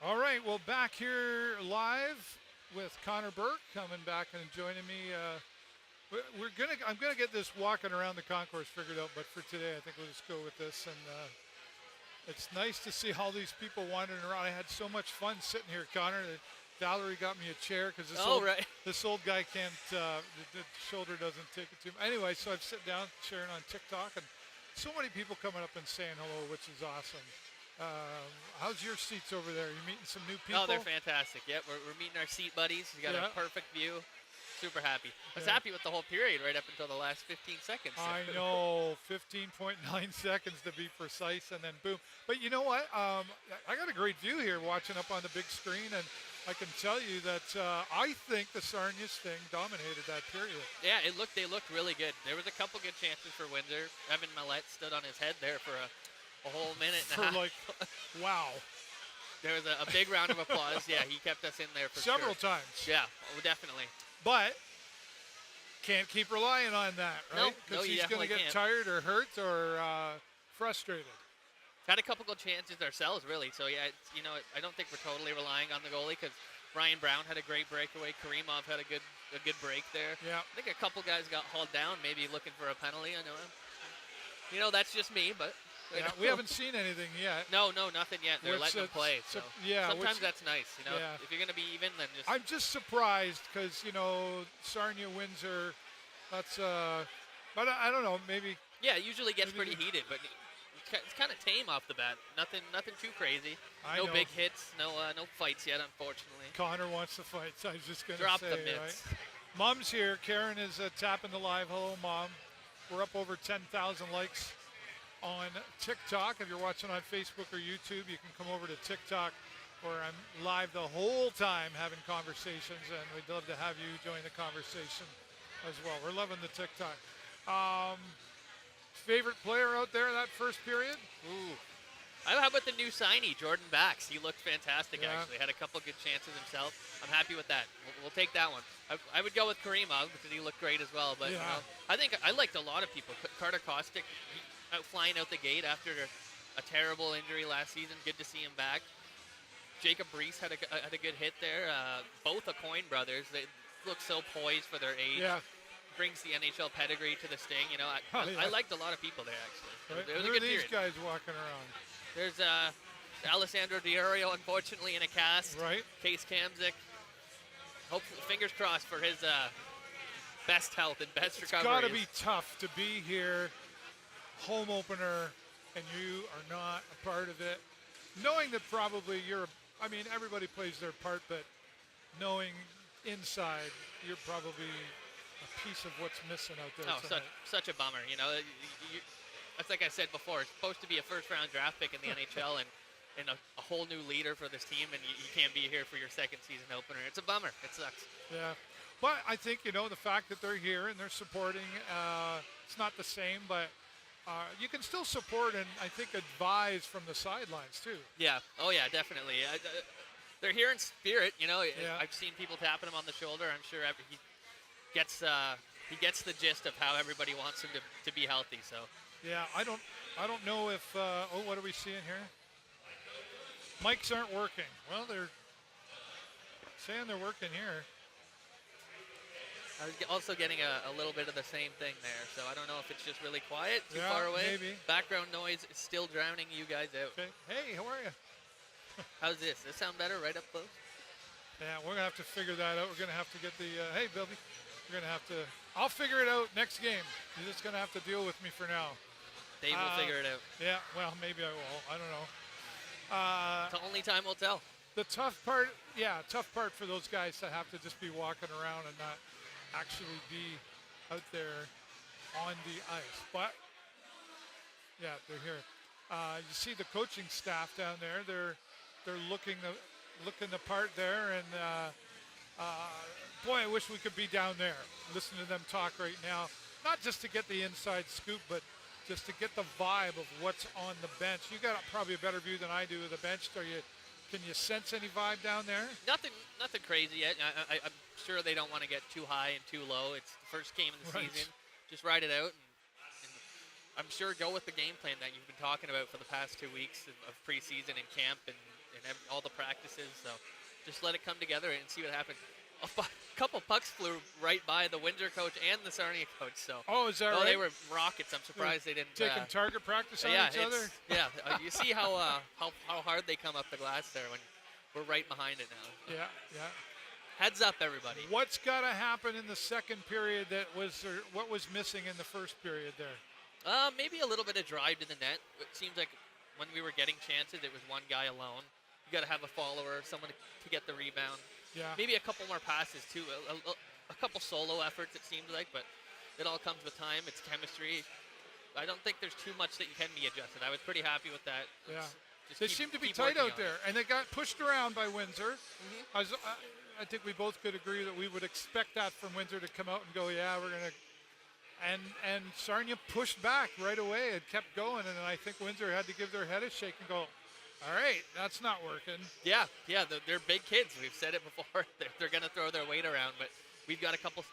All right, well, back here live with Connor Burke coming back and joining me. I'm gonna get this walking around the concourse figured out, but for today, I think we'll just go with this. And it's nice to see all these people wandering around. I had so much fun sitting here, Connor. That Valerie got me a chair because Right. this old guy can't. The shoulder doesn't take it too. Anyway, so I've sit down sharing on TikTok, and so many people coming up and saying hello, which is awesome. How's your seats over there? You meeting some new people? Oh, they're fantastic. Yep, we're meeting our seat buddies. We got Yeah. a perfect view. Super happy. I was Yeah. happy with the whole period right up until the last 15 seconds. I know, 15.9 seconds to be precise, and then boom. But you know what? I got a great view here watching up on the big screen, and I can tell you that I think the Sarnia Sting dominated that period. Yeah, they looked really good. There was a couple good chances for Windsor. Evan Millette stood on his head there for a whole minute and For a half. like, wow. There was a big round of applause. Yeah, he kept us in there for Several sure. times. Yeah, oh, definitely. But can't keep relying on that, right? No, Because you he's going to definitely get can't. tired or hurt or frustrated. Had a couple good chances ourselves, really. So, yeah, I don't think we're totally relying on the goalie because Ryan Brown had a great breakaway. Karimov had a good break there. Yeah. I think a couple guys got hauled down, maybe looking for a penalty. I know. That's just me, but. Yeah, we haven't seen anything yet. No, nothing yet. They're letting them play. So yeah, sometimes that's nice. Yeah. If you're going to be even, then just. I'm just surprised because, Sarnia, Windsor, that's, but I don't know, maybe. Yeah, it usually gets maybe pretty heated, but it's kind of tame off the bat. Nothing too crazy. I No know. big hits, no fights yet, unfortunately. Connor wants to fight, so I was just going to Drop say, the mitts. right? Mom's here. Karen is tapping the live. Hello, Mom. We're up over 10,000 likes on TikTok. If you're watching on Facebook or YouTube, you can come over to TikTok where I'm live the whole time having conversations, and we'd love to have you join the conversation as well. We're loving the TikTok. Favorite player out there that first period? Ooh. How about the new signee, Jordan Bax? He looked fantastic, Yeah. actually. Had a couple good chances himself. I'm happy with that. We'll take that one. I would go with Karimov because he looked great as well. But Yeah. I think I liked a lot of people. Carter Kostick, flying out the gate after a terrible injury last season. Good to see him back. Jacob Reese had a good hit there. Both the Coyne brothers. They look so poised for their age. Yeah. Brings the NHL pedigree to the Sting. I liked a lot of people there, actually. Right. It was a Who good are these period. guys walking around? There's Alessandro Diorio, unfortunately, in a cast. Right. Case Kamzik. Hopefully, fingers crossed for his best health and best recovery. It's got to be tough to be here, home opener, and you are not a part of it. Knowing that probably everybody plays their part, but knowing inside you're probably a piece of what's missing out there tonight. Such a bummer. That's like I said before. It's supposed to be a first-round draft pick in the NHL, and a whole new leader for this team, and you can't be here for your second season opener. It's a bummer. It sucks. Yeah. But I think, the fact that they're here and they're supporting, it's not the same, but you can still support and I think advise from the sidelines too. Yeah. Oh, yeah, definitely. They're here in spirit. Yeah. I've seen people tapping him on the shoulder. I'm sure he gets the gist of how everybody wants him to be healthy. So. Yeah, I don't know if what are we seeing here? Mics aren't working. Well, they're saying they're working here. I was also getting a little bit of the same thing there, so I don't know if it's just really quiet, too Yeah, far away. maybe. Background noise is still drowning you guys out. Okay. Hey, how are you? How's this? Does this sound better right up close? Yeah, we're gonna have to figure that out. We're gonna have to get the hey, Billy. We're gonna have to. I'll figure it out next game. You're just gonna have to deal with me for now. Dave will figure it out. Yeah, well, maybe I will. I don't know. The only time will tell. The tough part for those guys to have to just be walking around and not actually be out there on the ice. But yeah, they're here. You see the coaching staff down there. They're looking the part there, and boy, I wish we could be down there. Listen to them talk right now, not just to get the inside scoop, but just to get the vibe of what's on the bench. You got probably a better view than I do of the bench. Can you sense any vibe down there? Nothing crazy yet. I'm sure they don't want to get too high and too low. It's the first game of the season. Just ride it out, and I'm sure go with the game plan that you've been talking about for the past 2 weeks of preseason and camp, and all the practices. So just let it come together and see what happens. A couple pucks flew right by the Windsor coach and the Sarnia coach. So is that right? They were rockets. I'm surprised they didn't taking target practice on each other. Yeah, you see how hard they come up the glass there when we're right behind it now. Yeah. Heads up, everybody. What's got to happen in the second period what was missing in the first period there? Maybe a little bit of drive to the net. It seems like when we were getting chances, it was one guy alone. You got to have a follower, someone to get the rebound. Yeah. Maybe a couple more passes too. A couple solo efforts, it seems like, but it all comes with time. It's chemistry. I don't think there's too much that can be adjusted. I was pretty happy with that. Yeah. They seem to be tight out there, and they got pushed around by Windsor. Mm-hmm. I think we both could agree that we would expect that from Windsor to come out and go, yeah, we're going to. And Sarnia pushed back right away and kept going, and then I think Windsor had to give their head a shake and go, all right, that's not working. Yeah, they're big kids. We've said it before. They're going to throw their weight around, but we've got a couple